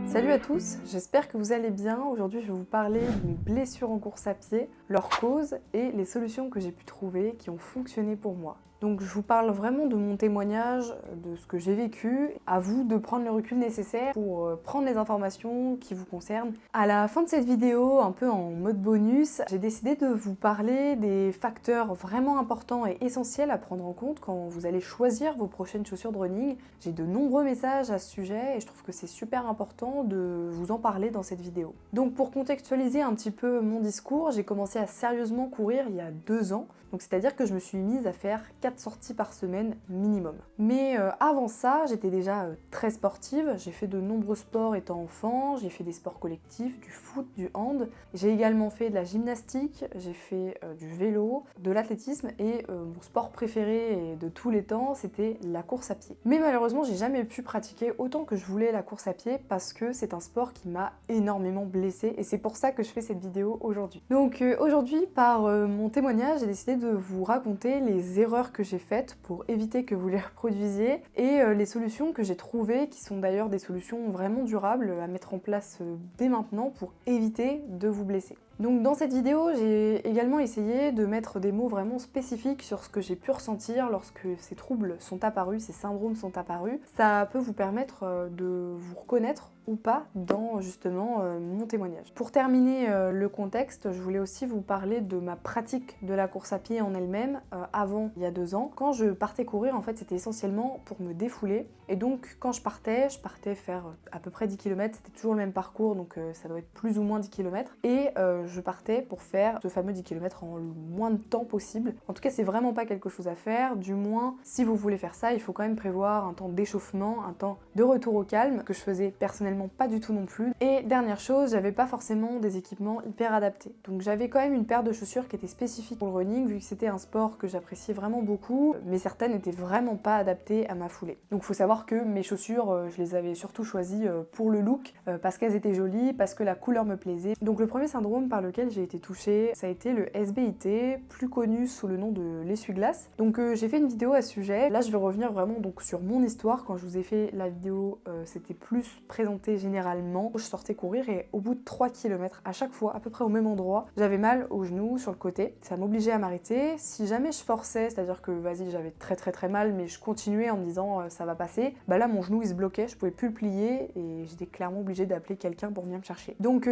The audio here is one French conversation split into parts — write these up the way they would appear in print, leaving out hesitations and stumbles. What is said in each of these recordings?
Salut à tous, j'espère que vous allez bien. Aujourd'hui, je vais vous parler d'une blessure en course à pied, leurs causes et les solutions que j'ai pu trouver qui ont fonctionné pour moi. Donc je vous parle vraiment de mon témoignage, de ce que j'ai vécu. À vous de prendre le recul nécessaire pour prendre les informations qui vous concernent. À la fin de cette vidéo, un peu en mode bonus, j'ai décidé de vous parler des facteurs vraiment importants et essentiels à prendre en compte quand vous allez choisir vos prochaines chaussures de running. J'ai de nombreux messages à ce sujet et je trouve que c'est super important de vous en parler dans cette vidéo. Donc pour contextualiser un petit peu mon discours, j'ai commencé à sérieusement courir il y a 2 ans. Donc c'est-à-dire que je me suis mise à faire 4 sorties par semaine minimum. Mais avant ça, j'étais déjà très sportive. J'ai fait de nombreux sports étant enfant. J'ai fait des sports collectifs, du foot, du hand. J'ai également fait de la gymnastique. J'ai fait du vélo, de l'athlétisme et mon sport préféré de tous les temps, c'était la course à pied. Mais malheureusement, j'ai jamais pu pratiquer autant que je voulais la course à pied parce que c'est un sport qui m'a énormément blessée et c'est pour ça que je fais cette vidéo aujourd'hui. Donc aujourd'hui, par mon témoignage, j'ai décidé de vous raconter les erreurs que j'ai faites pour éviter que vous les reproduisiez et les solutions que j'ai trouvées, qui sont d'ailleurs des solutions vraiment durables à mettre en place dès maintenant pour éviter de vous blesser. Donc dans cette vidéo, j'ai également essayé de mettre des mots vraiment spécifiques sur ce que j'ai pu ressentir lorsque ces troubles sont apparus, ces syndromes sont apparus. Ça peut vous permettre de vous reconnaître ou pas dans justement mon témoignage. Pour terminer le contexte, je voulais aussi vous parler de ma pratique de la course à pied en elle-même avant, il y a 2 ans. Quand je partais courir, en fait, c'était essentiellement pour me défouler. Et donc quand je partais faire à peu près 10 km, c'était toujours le même parcours, donc ça doit être plus ou moins 10 km. Et je partais pour faire ce fameux 10 km en le moins de temps possible. En tout cas, c'est vraiment pas quelque chose à faire. Du moins, si vous voulez faire ça, il faut quand même prévoir un temps d'échauffement, un temps de retour au calme, que je faisais personnellement pas du tout non plus. Et dernière chose, j'avais pas forcément des équipements hyper adaptés. Donc j'avais quand même une paire de chaussures qui était spécifique pour le running, vu que c'était un sport que j'appréciais vraiment beaucoup, mais certaines n'étaient vraiment pas adaptées à ma foulée. Donc faut savoir que mes chaussures, je les avais surtout choisies pour le look, parce qu'elles étaient jolies, parce que la couleur me plaisait. Donc le premier syndrome par lequel j'ai été touchée, ça a été le SBIT, plus connu sous le nom de l'essuie-glace. Donc j'ai fait une vidéo à ce sujet. Là je vais revenir vraiment donc sur mon histoire. Quand je vous ai fait la vidéo, c'était plus présenté généralement. Je sortais courir et au bout de 3 km, à chaque fois, à peu près au même endroit, j'avais mal au genou sur le côté. Ça m'obligeait à m'arrêter. Si jamais je forçais, c'est-à-dire que vas-y, j'avais très mal, mais je continuais en me disant ça va passer, bah là mon genou il se bloquait, je pouvais plus le plier et j'étais clairement obligée d'appeler quelqu'un pour venir me chercher. Donc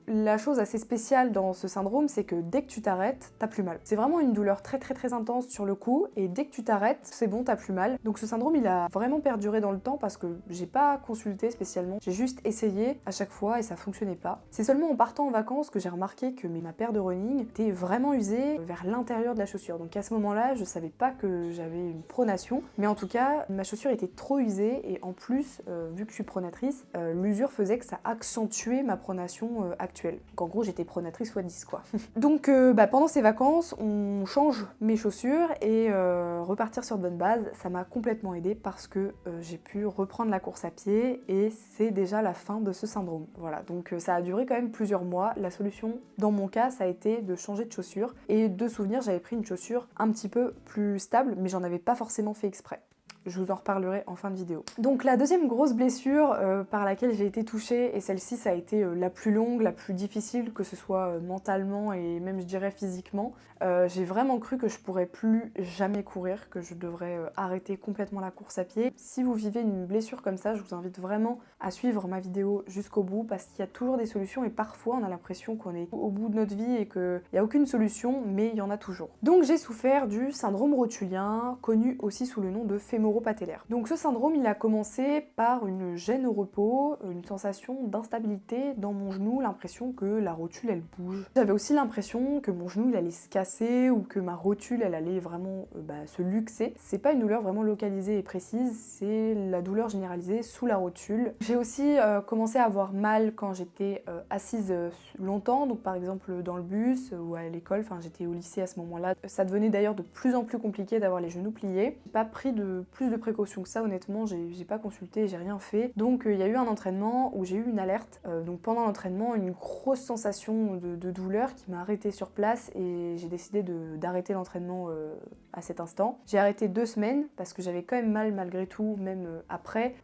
la chose assez spéciale dans ce syndrome, c'est que dès que tu t'arrêtes, t'as plus mal. C'est vraiment une douleur très intense sur le coup et dès que tu t'arrêtes, c'est bon, t'as plus mal. Donc ce syndrome il a vraiment perduré dans le temps parce que j'ai pas consulté spécialement. J'ai juste essayé à chaque fois et ça fonctionnait pas. C'est seulement en partant en vacances que j'ai remarqué que ma paire de running était vraiment usée vers l'intérieur de la chaussure. Donc à ce moment-là, je savais pas que j'avais une pronation, mais en tout cas, ma chaussure était trop usée et en plus, vu que je suis pronatrice, l'usure faisait que ça accentuait ma pronation actuelle. Donc en gros, j'étais pronatrice x 10 quoi. Donc pendant ces vacances, on change mes chaussures et repartir sur de bonnes bases, ça m'a complètement aidée parce que j'ai pu reprendre la course à pied et c'est déjà la fin de ce syndrome. Voilà, donc ça a duré quand même plusieurs mois. La solution, dans mon cas, ça a été de changer de chaussure. Et de souvenir, j'avais pris une chaussure un petit peu plus stable, mais j'en avais pas forcément fait exprès. Je vous en reparlerai en fin de vidéo. Donc la deuxième grosse blessure par laquelle j'ai été touchée, et celle-ci ça a été la plus longue, la plus difficile, que ce soit mentalement et même je dirais physiquement, j'ai vraiment cru que je pourrais plus jamais courir, que je devrais arrêter complètement la course à pied. Si vous vivez une blessure comme ça, je vous invite vraiment à suivre ma vidéo jusqu'au bout parce qu'il y a toujours des solutions et parfois on a l'impression qu'on est au bout de notre vie et qu'il n'y a aucune solution, mais il y en a toujours. Donc j'ai souffert du syndrome rotulien, connu aussi sous le nom de fémoro-patellaire. Donc ce syndrome, il a commencé par une gêne au repos, une sensation d'instabilité dans mon genou, l'impression que la rotule elle bouge. J'avais aussi l'impression que mon genou il allait se casser ou que ma rotule elle allait vraiment se luxer. C'est pas une douleur vraiment localisée et précise, c'est la douleur généralisée sous la rotule. J'ai aussi commencé à avoir mal quand j'étais assise longtemps, donc par exemple dans le bus ou à l'école, enfin j'étais au lycée à ce moment-là. Ça devenait d'ailleurs de plus en plus compliqué d'avoir les genoux pliés. J'ai pas pris de plus plus de précautions que ça, honnêtement, j'ai pas consulté, j'ai rien fait. Donc il y a eu un entraînement où j'ai eu une alerte. Donc pendant l'entraînement, une grosse sensation de douleur qui m'a arrêtée sur place et j'ai décidé d'arrêter l'entraînement à cet instant. J'ai arrêté 2 semaines parce que j'avais quand même mal malgré tout, même après.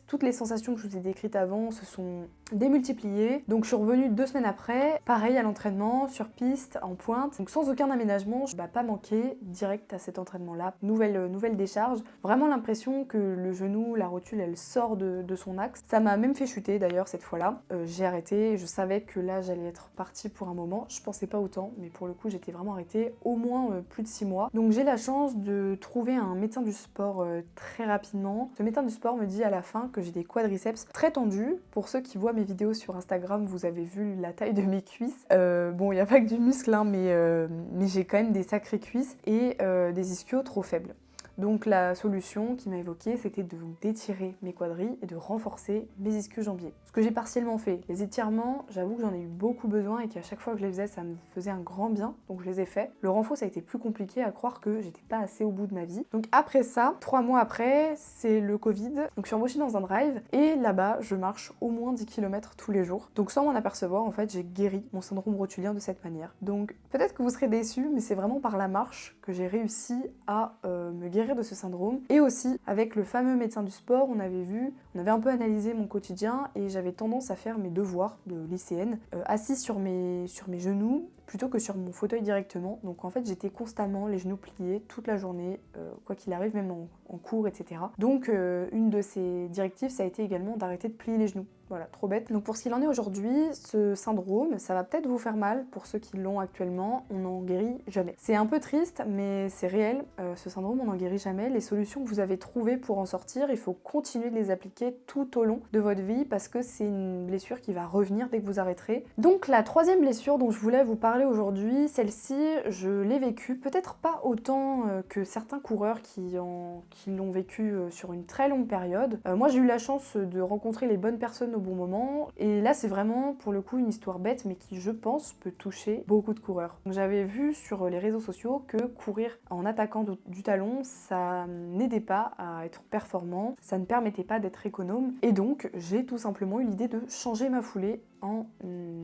Toutes les sensations que je vous ai décrites avant se sont démultipliées. Donc je suis revenue 2 semaines après, pareil à l'entraînement, sur piste, en pointe. Donc sans aucun aménagement, je ne vais pas manquer direct à cet entraînement-là. Nouvelle décharge. Vraiment l'impression que le genou, la rotule, elle sort de son axe. Ça m'a même fait chuter d'ailleurs cette fois-là. J'ai arrêté, je savais que là j'allais être partie pour un moment. Je pensais pas autant, mais pour le coup j'étais vraiment arrêtée au moins plus de 6 mois. Donc j'ai la chance de trouver un médecin du sport très rapidement. Ce médecin du sport me dit à la fin que j'ai des quadriceps très tendus. Pour ceux qui voient mes vidéos sur Instagram, vous avez vu la taille de mes cuisses. Bon, il n'y a pas que du muscle, hein, mais j'ai quand même des sacrées cuisses et des ischios trop faibles. Donc la solution qui m'a évoquée, c'était d'étirer mes quadris et de renforcer mes ischio-jambiers. Ce que j'ai partiellement fait. Les étirements, j'avoue que j'en ai eu beaucoup besoin et qu'à chaque fois que je les faisais, ça me faisait un grand bien. Donc je les ai faits. Le renfort, ça a été plus compliqué à croire que j'étais pas assez au bout de ma vie. Donc après ça, 3 mois après, c'est le Covid. Donc je suis embauchée dans un drive et là-bas, je marche au moins 10 km tous les jours. Donc sans m'en apercevoir, en fait, j'ai guéri mon syndrome rotulien de cette manière. Donc peut-être que vous serez déçus, mais c'est vraiment par la marche que j'ai réussi à me guérir de ce syndrome. Et aussi, avec le fameux médecin du sport, on avait un peu analysé mon quotidien et j'avais tendance à faire mes devoirs de lycéenne assise sur mes genoux plutôt que sur mon fauteuil directement. Donc en fait, j'étais constamment les genoux pliés toute la journée, quoi qu'il arrive, même en cours, etc. Donc une de ces directives, ça a été également d'arrêter de plier les genoux. Voilà, trop bête. Donc pour ce qu'il en est aujourd'hui, ce syndrome, ça va peut-être vous faire mal pour ceux qui l'ont actuellement, on n'en guérit jamais. C'est un peu triste, mais c'est réel, ce syndrome, on n'en guérit jamais. Les solutions que vous avez trouvées pour en sortir, il faut continuer de les appliquer tout au long de votre vie parce que c'est une blessure qui va revenir dès que vous arrêterez. Donc la troisième blessure dont je voulais vous parler aujourd'hui, celle-ci, je l'ai vécue, peut-être pas autant que certains coureurs qui l'ont vécu sur une très longue période. Moi j'ai eu la chance de rencontrer les bonnes personnes au bon moment. Et là, c'est vraiment, pour le coup, une histoire bête, mais qui, je pense, peut toucher beaucoup de coureurs. J'avais vu sur les réseaux sociaux que courir en attaquant du talon, ça n'aidait pas à être performant, ça ne permettait pas d'être économe. Et donc, j'ai tout simplement eu l'idée de changer ma foulée en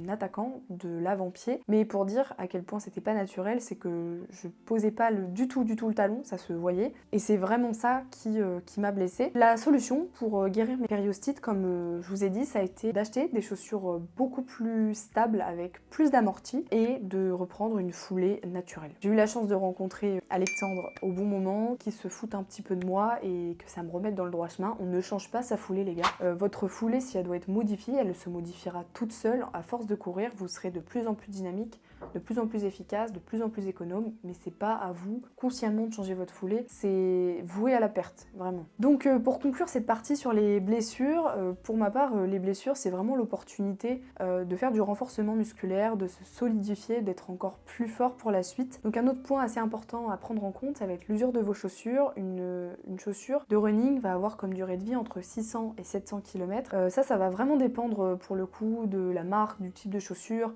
attaquant de l'avant-pied. Mais pour dire à quel point c'était pas naturel, c'est que je posais pas du tout le talon, ça se voyait. Et c'est vraiment ça qui m'a blessée. La solution pour guérir mes périostites, comme je vous ai dit, ça a été d'acheter des chaussures beaucoup plus stables avec plus d'amorti et de reprendre une foulée naturelle. J'ai eu la chance de rencontrer Alexandre au bon moment, qui se fout un petit peu de moi et que ça me remette dans le droit chemin. On ne change pas sa foulée, les gars. Votre foulée, si elle doit être modifiée, elle se modifiera toute seule. À force de courir, vous serez de plus en plus dynamique, de plus en plus efficace, de plus en plus économe, mais c'est pas à vous consciemment de changer votre foulée, c'est voué à la perte, vraiment. Donc pour conclure cette partie sur les blessures, pour ma part, les blessures, c'est vraiment l'opportunité de faire du renforcement musculaire, de se solidifier, d'être encore plus fort pour la suite. Donc un autre point assez important à prendre en compte, ça va être l'usure de vos chaussures. Une chaussure de running va avoir comme durée de vie entre 600 et 700 km. Ça va vraiment dépendre pour le coup de la marque, du type de chaussure.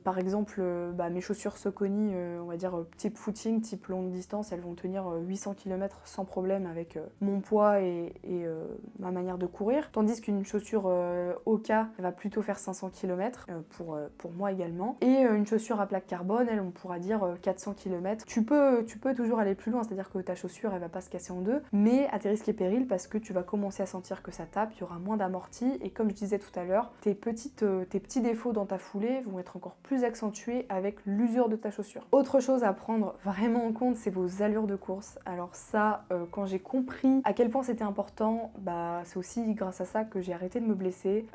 Par exemple, mes chaussures Saucony, on va dire type footing, type longue distance, elles vont tenir 800 km sans problème avec mon poids et ma manière de courir. Tandis qu'une chaussure Oka, elle va plutôt faire 500 km pour moi également. Et une chaussure à plaque carbone, elle, on pourra dire 400 km. Tu peux toujours aller plus loin, c'est-à-dire que ta chaussure, elle va pas se casser en deux, mais à tes risques et périls parce que tu vas commencer à sentir que ça tape, il y aura moins d'amorti et comme je disais tout à l'heure, tes petits défauts dans ta foulée vont être encore plus accentués avec l'usure de ta chaussure. Autre chose à prendre vraiment en compte, c'est vos allures de course. Alors ça, quand j'ai compris à quel point c'était important, c'est aussi grâce à ça que j'ai arrêté de me blesser.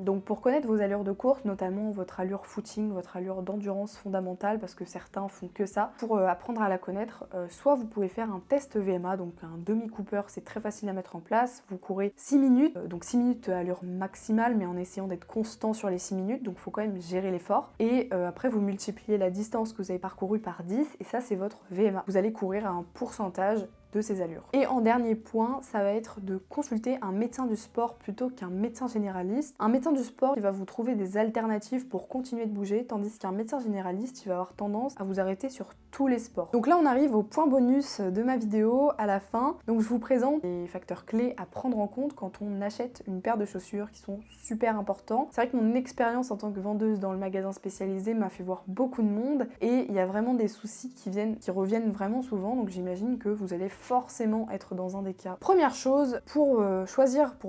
Donc pour connaître vos allures de course, notamment votre allure footing, votre allure d'endurance fondamentale, parce que certains font que ça, pour apprendre à la connaître, soit vous pouvez faire un test VMA, donc un demi-cooper, c'est très facile à mettre en place. Vous courez 6 minutes, donc 6 minutes à allure maximale, mais en essayant d'être constant sur les 6 minutes, donc il faut quand même gérer l'effort. Et après, vous multipliez la distance que vous avez parcourue par 10, et ça, c'est votre VMA. Vous allez courir à un pourcentage de ces allures. Et en dernier point, ça va être de consulter un médecin du sport plutôt qu'un médecin généraliste. Un médecin du sport, il va vous trouver des alternatives pour continuer de bouger, tandis qu'un médecin généraliste, il va avoir tendance à vous arrêter sur tous les sports. Donc là on arrive au point bonus de ma vidéo à la fin. Donc je vous présente les facteurs clés à prendre en compte quand on achète une paire de chaussures qui sont super importants. C'est vrai que mon expérience en tant que vendeuse dans le magasin spécialisé m'a fait voir beaucoup de monde et il y a vraiment des soucis qui reviennent vraiment souvent, donc j'imagine que vous allez forcément être dans un des cas. Première chose, pour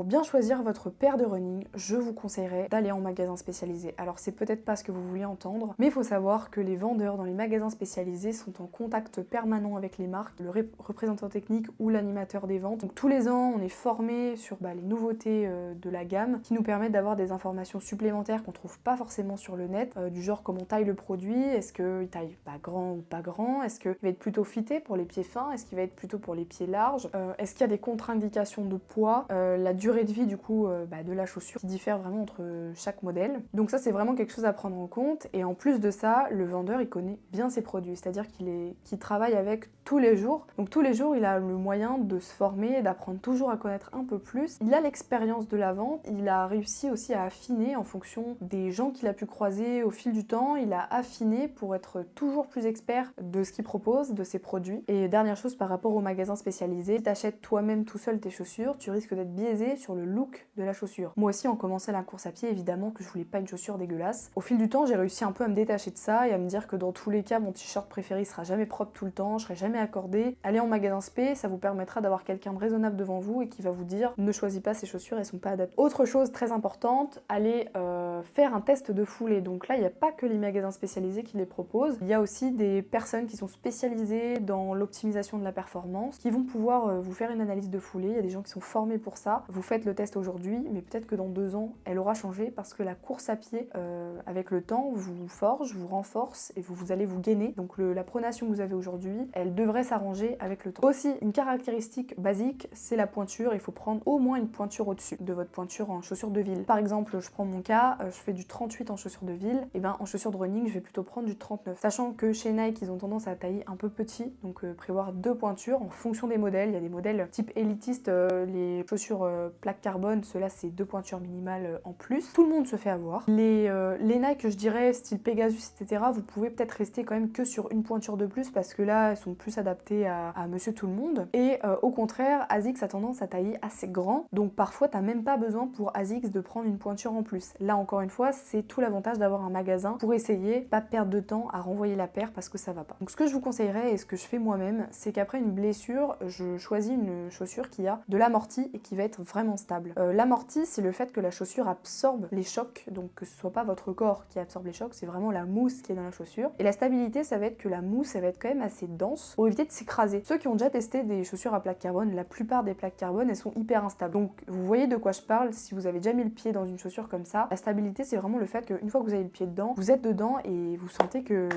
bien choisir votre paire de running, je vous conseillerais d'aller en magasin spécialisé. Alors c'est peut-être pas ce que vous vouliez entendre, mais il faut savoir que les vendeurs dans les magasins spécialisés sont en contact permanent avec les marques, le représentant technique ou l'animateur des ventes. Donc tous les ans, on est formé sur les nouveautés de la gamme qui nous permettent d'avoir des informations supplémentaires qu'on trouve pas forcément sur le net, du genre comment taille le produit, est-ce qu'il taille pas grand ou pas grand, est-ce qu'il va être plutôt fité pour les pieds fins, est-ce qu'il va être plutôt pour les pieds larges, est-ce qu'il y a des contre-indications de poids, la durée de vie du coup de la chaussure qui diffère vraiment entre chaque modèle. Donc ça c'est vraiment quelque chose à prendre en compte et en plus de ça, le vendeur il connaît bien ses produits, c'est-à-dire qu'il travaille avec tous les jours. Donc tous les jours il a le moyen de se former et d'apprendre toujours à connaître un peu plus. Il a l'expérience de la vente, il a réussi aussi à affiner en fonction des gens qu'il a pu croiser au fil du temps, il a affiné pour être toujours plus expert de ce qu'il propose, de ses produits. Et dernière chose par rapport au magasin spécialisé, si tu achètes toi-même tout seul tes chaussures, tu risques d'être biaisé sur le look de la chaussure. Moi aussi en commençant la course à pied, évidemment que je voulais pas une chaussure dégueulasse. Au fil du temps, j'ai réussi un peu à me détacher de ça et à me dire que dans tous les cas, mon t-shirt préféré sera jamais propre tout le temps, je serai jamais accordé. Allez en magasin spé, ça vous permettra d'avoir quelqu'un de raisonnable devant vous et qui va vous dire ne choisis pas ces chaussures, elles sont pas adaptées. Autre chose très importante, allez faire un test de foulée. Donc là, il n'y a pas que les magasins spécialisés qui les proposent, il y a aussi des personnes qui sont spécialisées dans l'optimisation de la performance, qui vont pouvoir vous faire une analyse de foulée. Il y a des gens qui sont formés pour ça. Vous faites le test aujourd'hui, mais peut-être que dans 2 ans, elle aura changé parce que la course à pied, avec le temps, vous forge, vous renforce et vous allez vous gainer. Donc la pronation que vous avez aujourd'hui, elle devrait s'arranger avec le temps. Aussi, une caractéristique basique, c'est la pointure. Il faut prendre au moins une pointure au-dessus de votre pointure en chaussures de ville. Par exemple, je prends mon cas, je fais du 38 en chaussures de ville, et en chaussures de running, je vais plutôt prendre du 39. Sachant que chez Nike, ils ont tendance à tailler un peu petit, donc prévoir 2 pointures en fonction des modèles. Il y a des modèles type élitiste, les chaussures plaque carbone, ceux-là c'est 2 pointures minimales en plus. Tout le monde se fait avoir. Les Nike, je dirais, style Pegasus, etc., vous pouvez peut-être rester quand même que sur une pointure de plus parce que là, elles sont plus adaptées à monsieur tout le monde. Et au contraire, ASICS a tendance à tailler assez grand, donc parfois t'as même pas besoin pour ASICS de prendre une pointure en plus. Là encore une fois, c'est tout l'avantage d'avoir un magasin pour essayer, pas perdre de temps à renvoyer la paire parce que ça va pas. Donc ce que je vous conseillerais et ce que je fais moi-même, c'est qu'après une blessure, je choisis une chaussure qui a de l'amorti et qui va être vraiment stable. L'amorti, c'est le fait que la chaussure absorbe les chocs, donc que ce soit pas votre corps qui absorbe les chocs, c'est vraiment la mousse qui est dans la chaussure. Et la stabilité, ça va être que la mousse, elle va être quand même assez dense pour éviter de s'écraser. Ceux qui ont déjà testé des chaussures à plaque carbone, la plupart des plaques carbone, elles sont hyper instables. Donc vous voyez de quoi je parle si vous avez déjà mis le pied dans une chaussure comme ça. La stabilité, c'est vraiment le fait qu'une fois que vous avez le pied dedans, vous êtes dedans et vous sentez que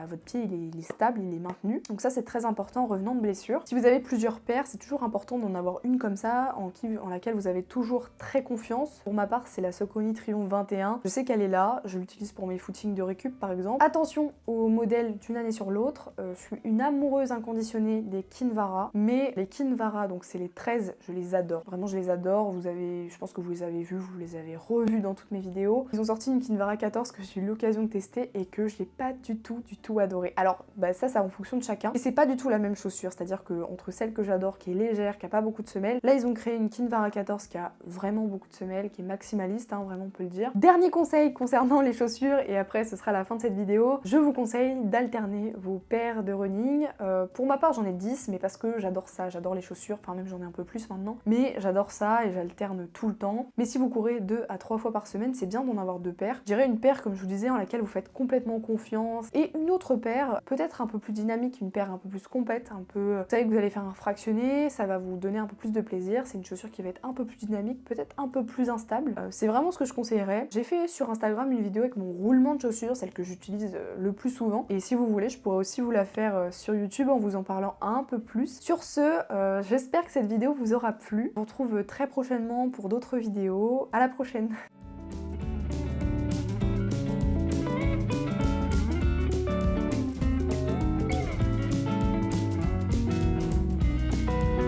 votre pied il est stable, il est maintenu. Donc ça c'est très important en revenant de blessure. Si vous avez plusieurs paires, c'est toujours important d'en avoir une comme ça en laquelle vous avez toujours très confiance. Pour ma part, c'est la Saucony Triumph 21. Je sais qu'elle est là, je l'utilise pour mes footings de récup par exemple. Attention aux modèles d'une année sur l'autre. Je suis une amoureuse inconditionnée des Kinvara, mais les Kinvara, donc c'est les 13, je les adore. Vraiment, je les adore. Je pense que vous les avez vus, vous les avez revus dans toutes mes vidéos. Ils ont sorti une Kinvara 14 que j'ai eu l'occasion de tester et que je n'ai pas du tout adoré. Alors, ça en fonction de chacun. Et c'est pas du tout la même chaussure, c'est-à-dire que entre celle que j'adore, qui est légère, qui a pas beaucoup de semelles, là ils ont créé une Kinvara 14 qui a vraiment beaucoup de semelles, qui est maximaliste, vraiment on peut le dire. Dernier conseil concernant les chaussures, et après ce sera la fin de cette vidéo, je vous conseille d'alterner vos paires de running. Pour ma part j'en ai 10, mais parce que j'adore ça, j'adore les chaussures, enfin même j'en ai un peu plus maintenant, mais j'adore ça et j'alterne tout le temps. Mais si vous courez 2 à 3 fois par semaine, c'est bien d'en avoir 2 paires. Je dirais une paire, comme je vous disais, en laquelle vous faites complètement confiance, et une autre paire, peut-être un peu plus dynamique, une paire un peu plus complète, un peu... Vous savez que vous allez faire un fractionné, ça va vous donner un peu plus de plaisir, c'est une chaussure qui va être un peu plus dynamique, peut-être un peu plus instable. C'est vraiment ce que je conseillerais. J'ai fait sur Instagram une vidéo avec mon roulement de chaussures, celle que j'utilise le plus souvent, et si vous voulez, je pourrais aussi vous la faire sur YouTube en vous en parlant un peu plus. Sur ce, j'espère que cette vidéo vous aura plu. On se retrouve très prochainement pour d'autres vidéos. À la prochaine!